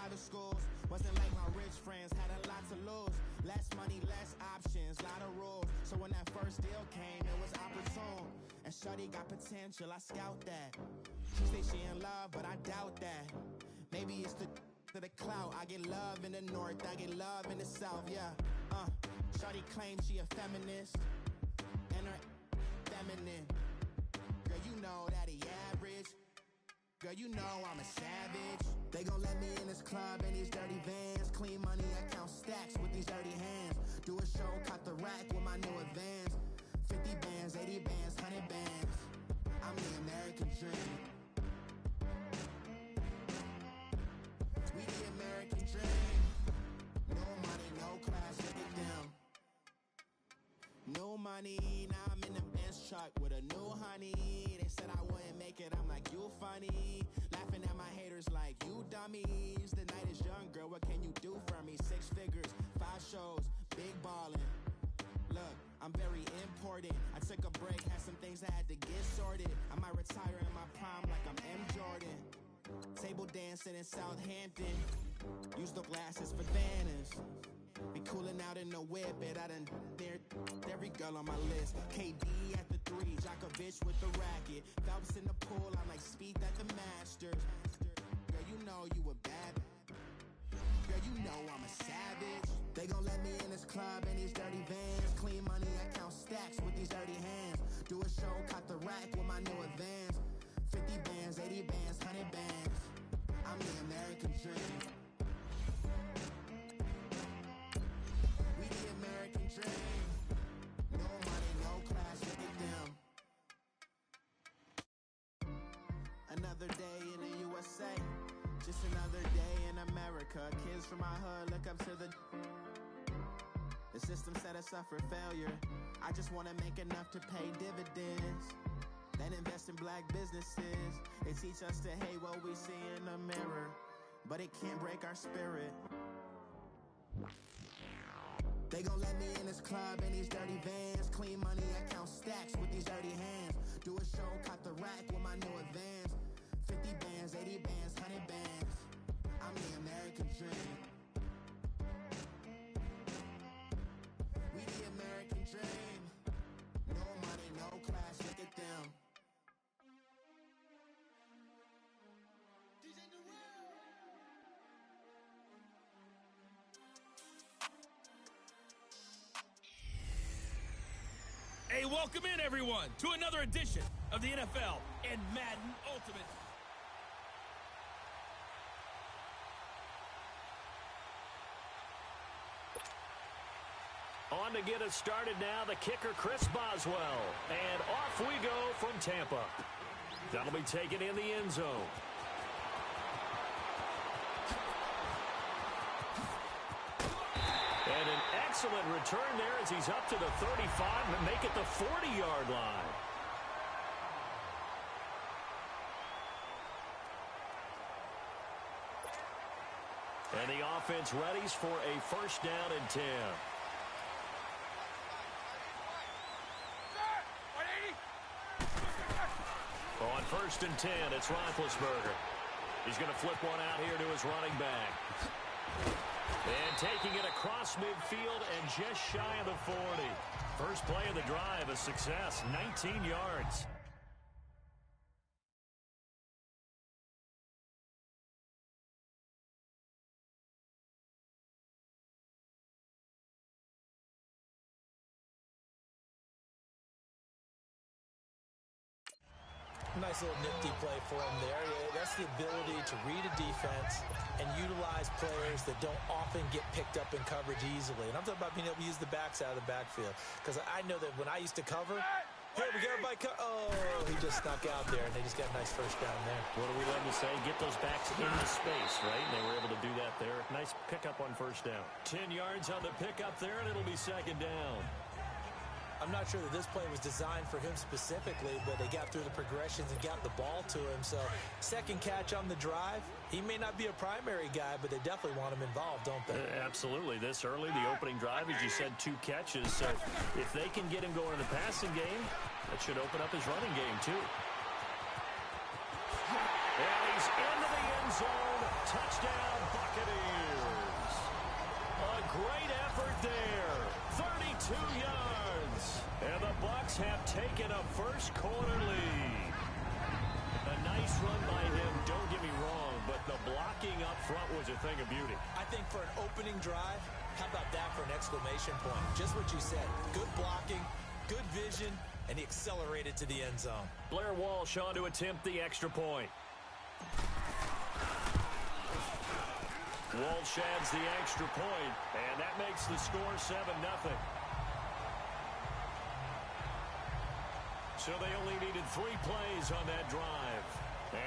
private schools. Wasn't like my rich friends, had a lot to lose. Less money, less options, lot of rules. So when that first deal came, it was opportune. And shorty got potential, I scout that. She say she in love, but I doubt that. Maybe it's the clout. I get love in the north, I get love in the south, yeah. Shorty claims she a feminist, and her feminine. Girl, you know that he average. Girl, you know I'm a savage. They gon' let me in this club in these dirty vans. Clean money, I count stacks with these dirty hands. Do a show, caught the rack with my new advance. 50 bands, 80 bands, 100 bands. I'm the American dream. We the American dream. No money, no class, look at them. No money, now I'm in the Benz truck with a new honey. They said I wouldn't make it, I'm like, you funny. Laughing at my haters like, you dummies. The night is young, girl, what can you do for me? 6 figures, 5 shows, big ballin'. Look, I'm very important. I took a break, had some things I had to get sorted. I might retire in my prime like I'm M. Jordan. Table dancing in Southampton. Use the glasses for Vannas. Be cooling out in the whip, and I done dared every girl on my list. KD at the 3, Djokovic with the racket. Phelps in the pool, I'm like Speed at the Masters. Girl, you know you a bad. Girl, you know I'm a savage. They gon' let me in this club in these dirty vans. Clean money, I count stacks with these dirty hands. Do a show, caught the rack with my new advance. 50 bands, 80 bands, 100 bands. I'm the American dream. We the American dream. No money, no class, look at them. Another day in the USA. Just another day in America. Kids from my hood look up to the system set us up for failure. I just want to make enough to pay dividends. Then invest in black businesses. They teach us to hate what we see in the mirror, but it can't break our spirit. They gon' let me in this club in these dirty vans. Clean money, I count stacks with these dirty hands. Do a show, caught the rack with my new advance. 50 bands, 80 bands, 100 bands. I'm the American dream. We the American dream. No money, no class, look at them. Hey, welcome in, everyone, to another edition of the NFL and Madden Ultimate. On to get us started now, the kicker, Chris Boswell. And off we go from Tampa. That'll be taken in the end zone. And an excellent return there as he's up to the 35 and make it the 40-yard line. And the offense readies for a first down and 10. On first and 10, it's Roethlisberger. He's going to flip one out here to his running back. And taking it across midfield and just shy of the 40. First play of the drive, a success, 19 yards. Nice little nifty play for him there. That's the ability to read a defense and utilize players that don't often get picked up in coverage easily. And I'm talking about being able to use the backs out of the backfield. Because I know that when I used to cover, hey, we got everybody oh, he just snuck out there, and they just got a nice first down there. What do we love to say? Get those backs into space, right? And they were able to do that there. Nice pickup on first down. 10 yards on the pickup there, and it'll be second down. I'm not sure that this play was designed for him specifically, but they got through the progressions and got the ball to him. So second catch on the drive. He may not be a primary guy, but they definitely want him involved, don't they? Absolutely. This early, the opening drive, as you said, 2 catches. So if they can get him going in the passing game, that should open up his running game too. And he's into the end zone. Touchdown, Buccaneers. great effort there. 32 yards. And the Bucs have taken a first quarter lead. A nice run by him, don't get me wrong, but the blocking up front was a thing of beauty. I think for an opening drive, how about that for an exclamation point? Just what you said. Good blocking, good vision, and he accelerated to the end zone. Blair Walsh on to attempt the extra point. Walsh adds the extra point, and that makes the score 7-0. So they only needed 3 plays on that drive.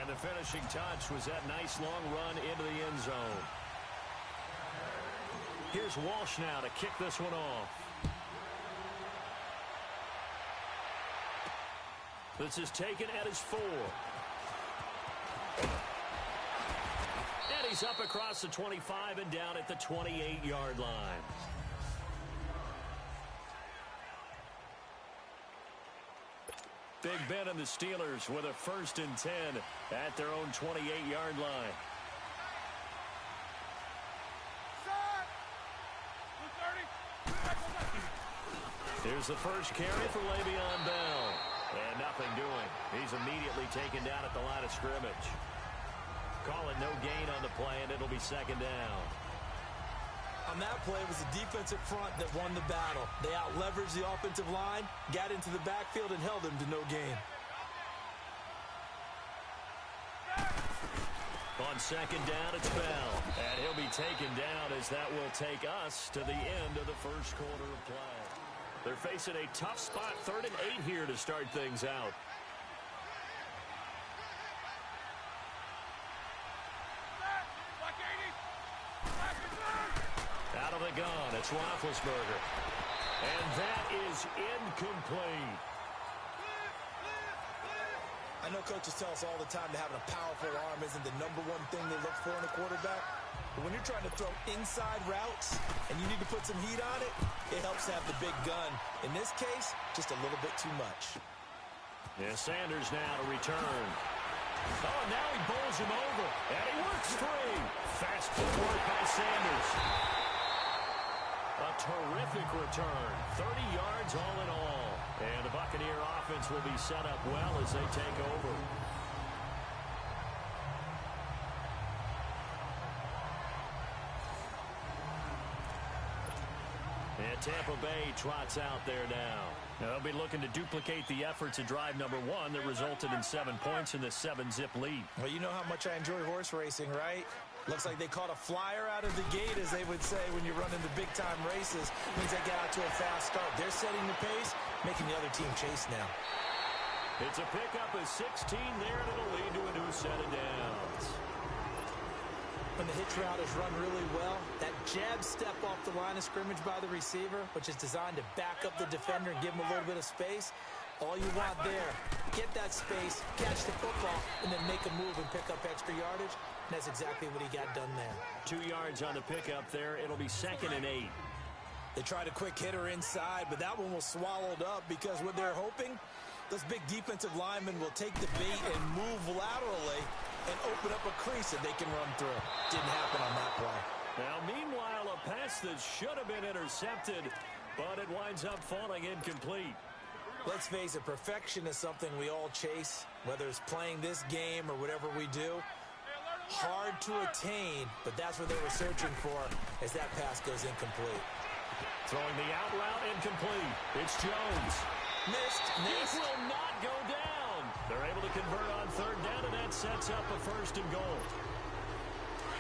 And the finishing touch was that nice long run into the end zone. Here's Walsh now to kick this one off. This is taken at his 4. And he's up across the 25 and down at the 28-yard line. Big Ben and the Steelers with a 1st and 10 at their own 28-yard line. Here's the first carry for Le'Veon Bell. And nothing doing. He's immediately taken down at the line of scrimmage. Call it no gain on the play, and it'll be 2nd down. On that play, it was the defensive front that won the battle. They out-leveraged the offensive line, got into the backfield, and held them to no gain. On 2nd down, it's Bell. And he'll be taken down as that will take us to the end of the first quarter of play. They're facing a tough spot, 3rd and 8 here to start things out. Out of the gun, it's Roethlisberger. And that is incomplete. I know coaches tell us all the time that having a powerful arm isn't the #1 thing they look for in a quarterback. But when you're trying to throw inside routes and you need to put some heat on it, it helps to have the big gun. In this case, just a little bit too much. Yeah, Sanders now to return. Oh, now he bowls him over. And he works free. Fast footwork by Sanders. A terrific return. 30 yards all in all. And the Buccaneer offense will be set up well as they take over. And Tampa Bay trots out there now. They'll be looking to duplicate the efforts of drive number 1 that resulted in 7 points in the 7-zip lead. Well, you know how much I enjoy horse racing, right? Looks like they caught a flyer out of the gate, as they would say when you're running the big-time races. Means they got out to a fast start. They're setting the pace, making the other team chase now. It's a pickup of 16 there, and it'll lead to a new set of downs. When the hitch route is run really well, that jab step off the line of scrimmage by the receiver, which is designed to back up the defender and give him a little bit of space, all you want there, get that space, catch the football, and then make a move and pick up extra yardage. And that's exactly what he got done there. 2 yards on the pickup there. It'll be 2nd and 8. They tried a quick hitter inside, but that one was swallowed up because what they're hoping, those big defensive linemen will take the bait and move laterally and open up a crease that they can run through. Didn't happen on that play. Now, meanwhile, a pass that should have been intercepted, but it winds up falling incomplete. Let's face it, perfection is something we all chase, whether it's playing this game or whatever we do. Hard to attain, but that's what they were searching for as that pass goes incomplete. Throwing the out route incomplete. It's Jones. Missed. This will not go down. They're able to convert on 3rd down, and that sets up a 1st and goal.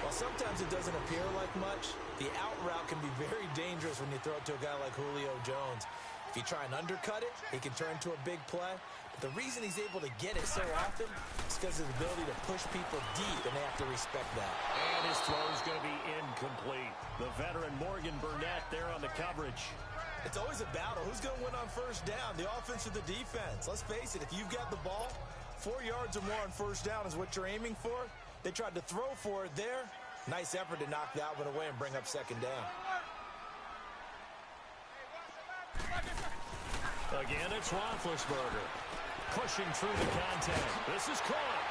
While sometimes it doesn't appear like much, the out route can be very dangerous when you throw it to a guy like Julio Jones. If you try and undercut it, he can turn into a big play. But the reason he's able to get it so often is because of his ability to push people deep, and they have to respect that. And his throw is going to be incomplete. The veteran Morgan Burnett there on the coverage. It's always a battle. Who's going to win on 1st down, the offense or the defense? Let's face it, if you've got the ball, 4 yards or more on 1st down is what you're aiming for. They tried to throw for it there. Nice effort to knock that one away and bring up 2nd down. Again, it's Roethlisberger. Pushing through the contact. This is caught.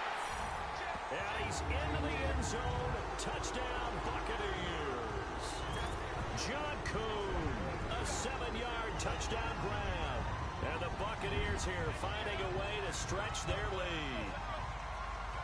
And he's into the end zone. Touchdown, Buccaneers. John Steelers here finding a way to stretch their lead.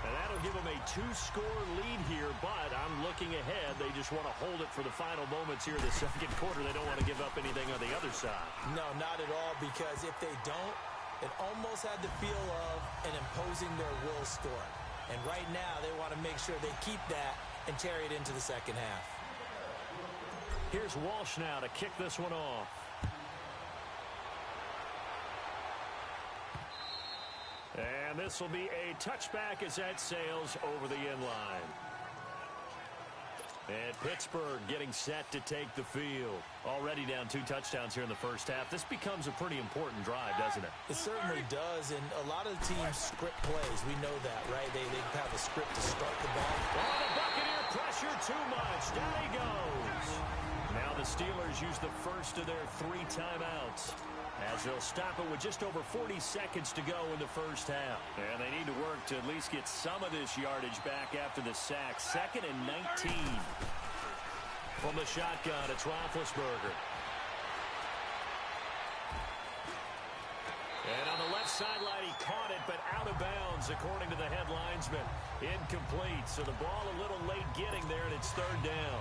And that'll give them a 2-score lead here, but I'm looking ahead. They just want to hold it for the final moments here of the second quarter. They don't want to give up anything on the other side. No, not at all, because if they don't, it almost had the feel of an imposing their will score. And right now, they want to make sure they keep that and carry it into the second half. Here's Walsh now to kick this one off. And this will be a touchback as that sails over the end line. And Pittsburgh getting set to take the field. Already down 2 touchdowns here in the first half. This becomes a pretty important drive, doesn't it? It certainly does, and a lot of the teams script plays. We know that, right? They have a script to start the ball. Oh, the Buccaneer pressure too much. Down he goes. Now the Steelers use the first of their 3 timeouts, as they'll stop it with just over 40 seconds to go in the first half. And they need to work to at least get some of this yardage back after the sack. 2nd and 19. From the shotgun, it's Roethlisberger. And on the left sideline, he caught it, but out of bounds, according to the head linesman. Incomplete, so the ball a little late getting there, and it's 3rd down.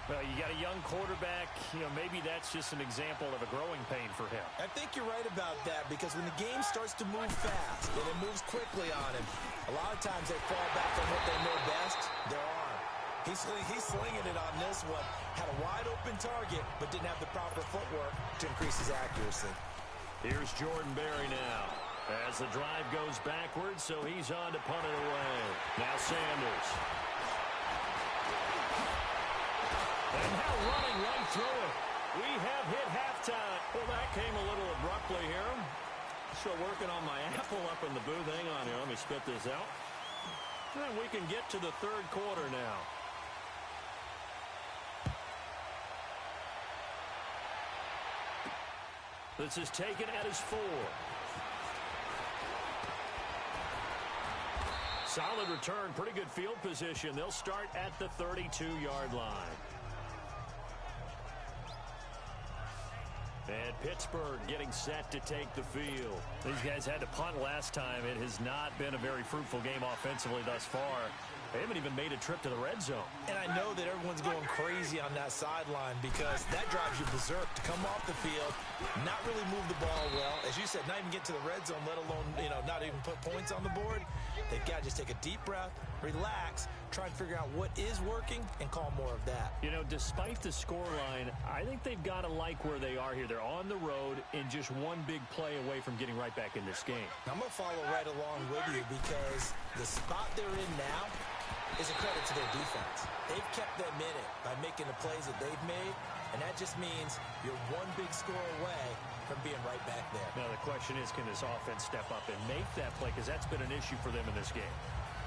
Well, you got a young quarterback. Maybe that's just an example of a growing pain for him. I think you're right about that, because when the game starts to move fast and it moves quickly on him, a lot of times they fall back on what they know best, their arm. He's slinging it on this one. Had a wide-open target, but didn't have the proper footwork to increase his accuracy. Here's Jordan Berry now, as the drive goes backwards, so he's on to punt it away. Now Sanders. And now running right through it. We have hit halftime. Well, that came a little abruptly here. Still working on my apple up in the booth. Hang on here. Let me spit this out. And we can get to the 3rd quarter now. This is taken at his 4. Solid return. Pretty good field position. They'll start at the 32-yard line. And Pittsburgh getting set to take the field. These guys had to punt last time. It has not been a very fruitful game offensively thus far. They haven't even made a trip to the red zone. And I know that everyone's going crazy on that sideline, because that drives you berserk to come off the field, not really move the ball well. As you said, not even get to the red zone, let alone, not even put points on the board. They've got to just take a deep breath, relax, try and figure out what is working, and call more of that. Despite the scoreline, I think they've got to like where they are here. They're on the road and just one big play away from getting right back in this game. I'm going to follow right along with you, because the spot they're in now is a credit to their defense. They've kept them in it by making the plays that they've made, and that just means you're one big score away from being right back there. Now the question is, can this offense step up and make that play? Because that's been an issue for them in this game.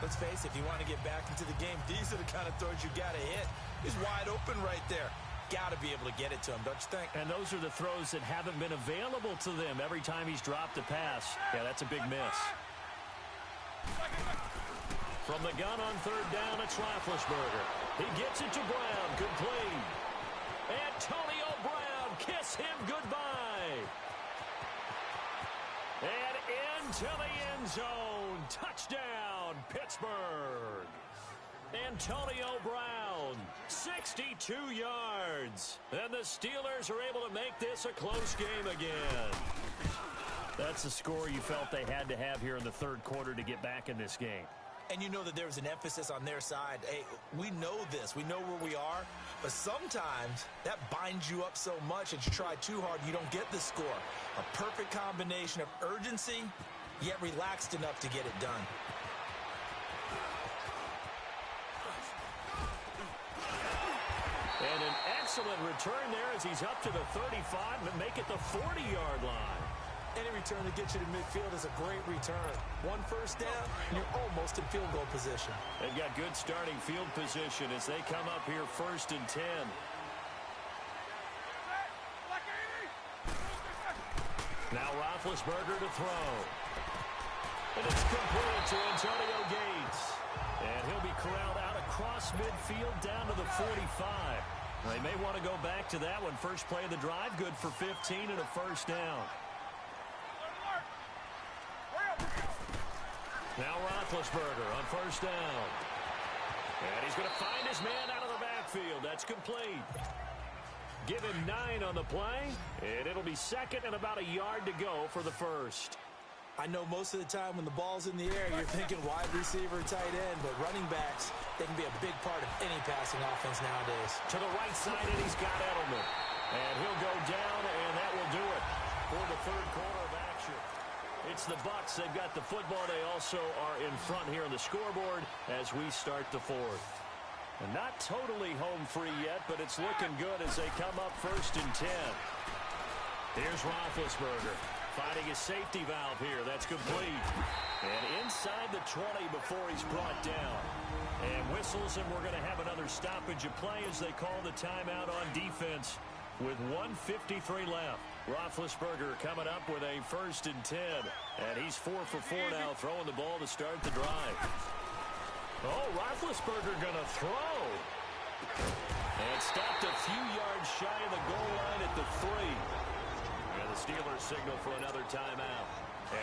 Let's face it, if you want to get back into the game, these are the kind of throws you got to hit. He's wide open right there. Got to be able to get it to him, don't you think? And those are the throws that haven't been available to them every time he's dropped a pass. Yeah, that's a big miss. From the gun on 3rd down, it's Roethlisberger. He gets it to Brown. Complete. Antonio Brown, kiss him goodbye. And into the end zone. Touchdown, Pittsburgh. Antonio Brown, 62 yards. And the Steelers are able to make this a close game again. That's the score you felt they had to have here in the 3rd quarter to get back in this game. And you know that there's an emphasis on their side. Hey, we know this. We know where we are. But sometimes that binds you up so much that you try too hard, you don't get the score. A perfect combination of urgency, yet relaxed enough to get it done. And an excellent return there as he's up to the 35 and make it the 40-yard line. Any return that gets you to midfield is a great return. 1 first down, and you're almost in field goal position. They've got good starting field position as they come up here 1st and 10. Now Roethlisberger to throw. And it's complete to Antonio Gates. And he'll be corralled out across midfield down to the 45. They may want to go back to that one. First play of the drive, good for 15 and a first down. Now Roethlisberger on first down. And he's going to find his man out of the backfield. That's complete. Give him 9 on the play, and it'll be second and about a yard to go for the first. I know most of the time when the ball's in the air, you're thinking wide receiver, tight end, but running backs, they can be a big part of any passing offense nowadays. To the right side, and he's got Edelman. And he'll go down, and that will do it for the third quarter of action. It's the Bucs. They've got the football. They also are in front here on the scoreboard as we start the fourth. And not totally home free yet, but it's looking good as they come up first and 10. Here's Roethlisberger finding his safety valve here. That's complete. And inside the 20 before he's brought down. And whistles, and we're going to have another stoppage of play as they call the timeout on defense with 1:53 left. Roethlisberger coming up with a first and 10. And he's 4 for 4 now, throwing the ball to start the drive. Oh, Roethlisberger going to throw. And stopped a few yards shy of the goal line at the 3. And the Steelers signal for another timeout.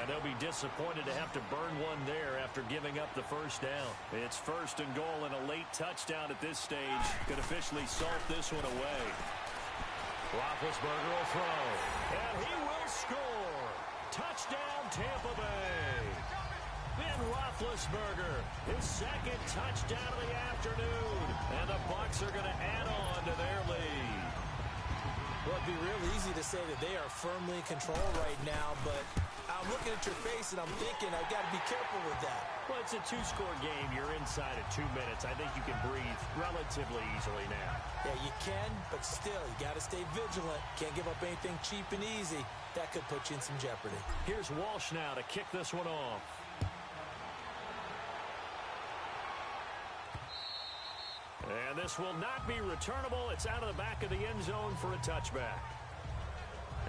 And they'll be disappointed to have to burn one there after giving up the first down. It's first and goal and a late touchdown at this stage could officially salt this one away. Roethlisberger will throw. And he will score. Touchdown, Tampa Bay. Ben Roethlisberger, his second touchdown of the afternoon. And the Bucs are going to add on to their lead. Well, it'd be real easy to say that they are firmly in control right now, but I'm looking at your face and I'm thinking I've got to be careful with that. Well, it's a 2-score game. You're inside of 2 minutes. I think you can breathe relatively easily now. Yeah, you can, but still, you got to stay vigilant. Can't give up anything cheap and easy. That could put you in some jeopardy. Here's Walsh now to kick this one off. And this will not be returnable. It's out of the back of the end zone for a touchback.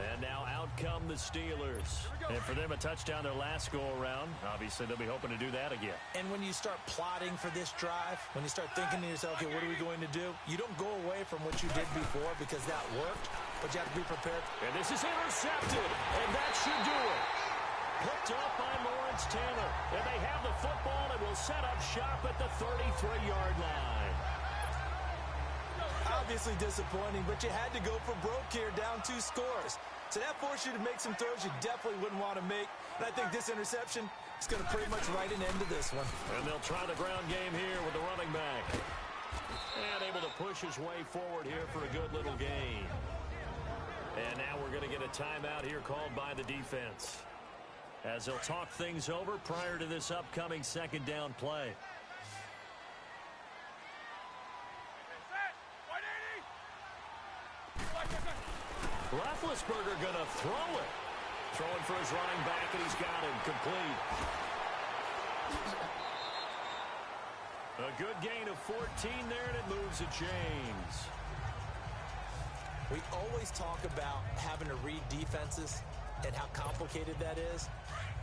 And now out come the Steelers. And for them, a touchdown their last go-around. Obviously, they'll be hoping to do that again. And when you start plotting for this drive, when you start thinking to yourself, okay, what are we going to do? You don't go away from what you did before because that worked, but you have to be prepared. And this is intercepted, and that should do it. Picked up by Lawrence Taylor. And they have the football and will set up shop at the 33-yard line. Obviously disappointing, but you had to go for broke here, down 2 scores. So that forced you to make some throws you definitely wouldn't want to make. And I think this interception is going to pretty much write an end to this one. And they'll try the ground game here with the running back. And able to push his way forward here for a good little gain. And now we're going to get a timeout here called by the defense, as they'll talk things over prior to this upcoming second down play. Roethlisberger going to throw it. Throwing for his running back, and he's got him complete. A good gain of 14 there, and it moves the chains. We always talk about having to read defenses and how complicated that is.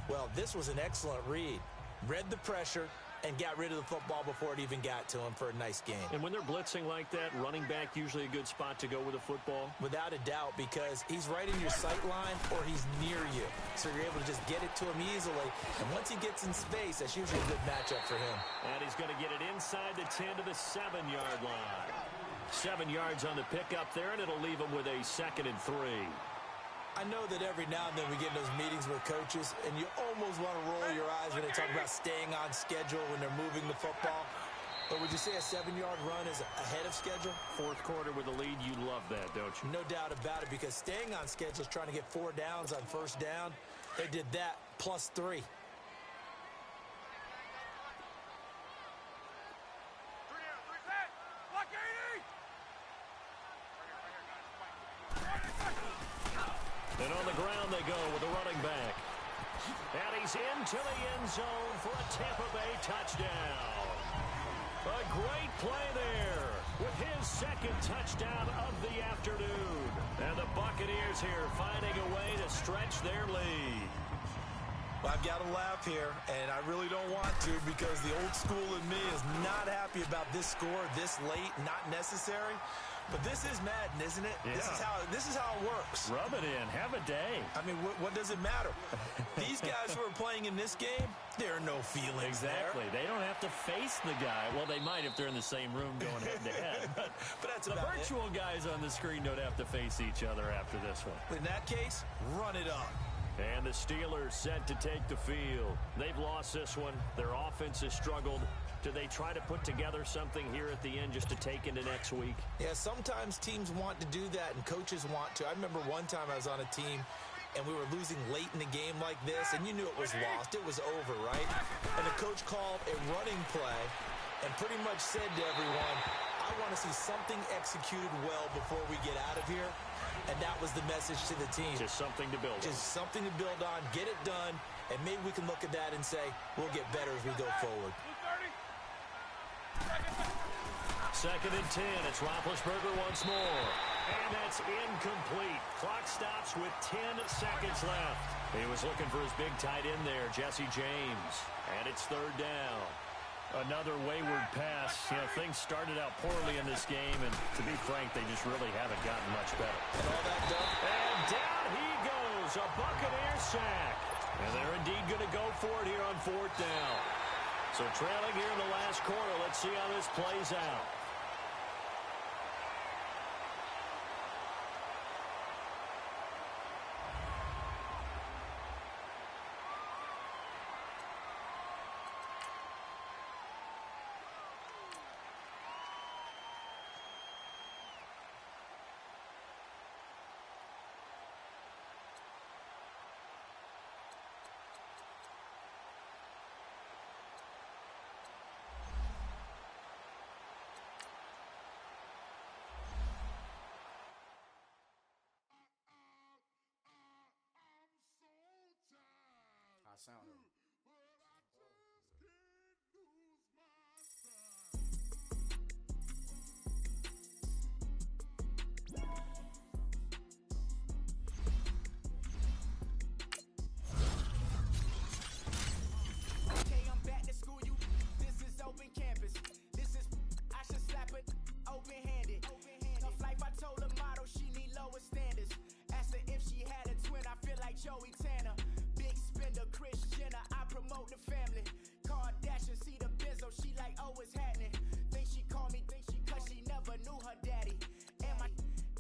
Well, this was an excellent read. Read the pressure and got rid of the football before it even got to him for a nice game. And when they're blitzing like that, running back usually a good spot to go with a football? Without a doubt, because he's right in your sight line or he's near you. So you're able to just get it to him easily. And once he gets in space, that's usually a good matchup for him. And he's going to get it inside the 10 to the 7-yard line. 7 yards on the pickup there, and it'll leave him with a 2nd and 3. I know that every now and then we get in those meetings with coaches, and you almost want to roll your eyes when they talk about staying on schedule when they're moving the football. But would you say a 7-yard run is ahead of schedule? Fourth quarter with a lead, you love that, don't you? No doubt about it, because staying on schedule is trying to get 4 downs on first down. They did that plus 3. And on the ground they go with the running back. And he's into the end zone for a Tampa Bay touchdown. A great play there with his 2nd touchdown of the afternoon. And the Buccaneers here finding a way to stretch their lead. Well, I've got to laugh here, and I really don't want to because the old school in me is not happy about this score this late, not necessary. But this is Madden, isn't it? Yeah. This is how it works. Rub it in. Have a day. I mean, what does it matter? These guys who are playing in this game, there are no feelings Exactly. there. They don't have to face the guy. Well, they might if they're in the same room going head-to-head. But that's the about virtual guys on the screen don't have to face each other after this one. In that case, run it up. And the Steelers set to take the field. They've lost this one. Their offense has struggled. Do they try to put together something here at the end just to take into next week? Yeah, sometimes teams want to do that and coaches want to. I remember one time I was on a team and we were losing late in the game like this, and you knew it was lost. It was over, right? And the coach called a running play and pretty much said to everyone, I want to see something executed well before we get out of here. And that was the message to the team. Just something to build on. Just something to build on, get it done, and maybe we can look at that and say, we'll get better as we go forward. 2nd and 10. It's Roethlisberger once more. And that's incomplete. Clock stops with 10 seconds left. He was looking for his big tight end there, Jesse James. And it's 3rd down. Another wayward pass. You know, things started out poorly in this game, and to be frank, they just really haven't gotten much better. And all that done. And down he goes. A Buccaneer sack. And they're indeed going to go for it here on 4th down. So trailing here in the last quarter. Let's see how this plays out. Sound. Okay, I'm back to school. This is open campus. This is I should slap it open-handed. Tough life, I told her model she need lower standards. Asked her if she had a twin. I feel like Joey Tanner. Chris Jenner, I promote the family. Kardashian, see the Benzo, she like, oh, it's happening. Think she called me, cause she never knew her daddy. And my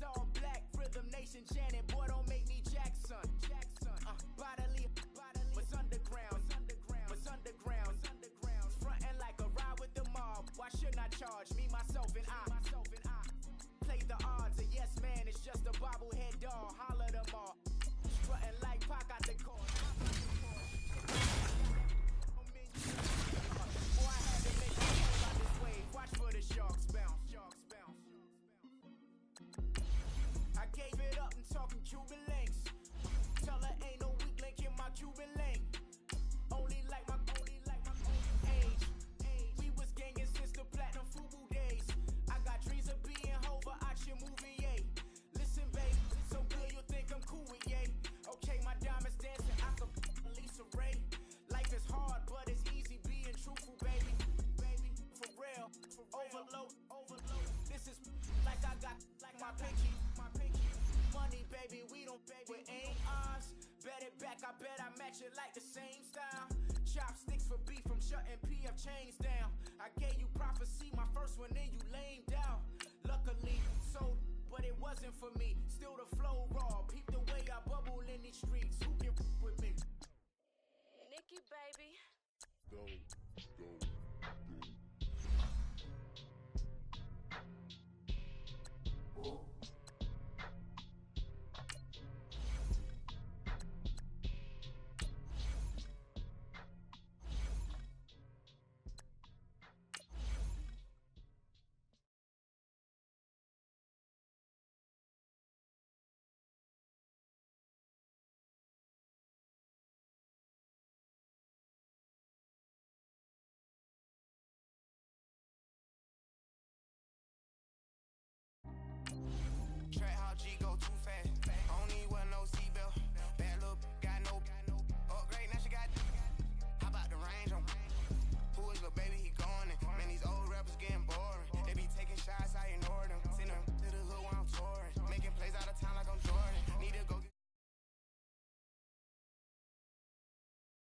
all black, Rhythm Nation, Janet, boy, don't make me Jackson. Bodily, was underground. Frontin' like a ride with the mob. Why shouldn't I charge me, myself, and I? Play the odds, a yes man, it's just a bobblehead doll. Holler them all. Frontin' like Pac out the court. Watch for the sharks bounce. I gave it up and talking Cuban links. Tell her ain't no weak link in my Cuban link. Only like my age. We was gangin' since the platinum FUBU days. I got dreams of being Hova out your movie, yay. Listen, babe, so good you think I'm cool with yay. Okay, my diamonds dancing, I can Lisa Ray. Life is hard, but it's easy being truthful, baby. For real, overload. This is like I got like my pinky. Money, baby, we don't pay with ain't ours. Bet it back, I bet I match it like the same style. Chopsticks for beef from shutting PF chains down. I gave you prophecy, my first one, then you lamed out. Luckily, sold, but it wasn't for me. Still the flow raw, peep the way I bubble in these streets. Who can with me? Nikki, baby. Go.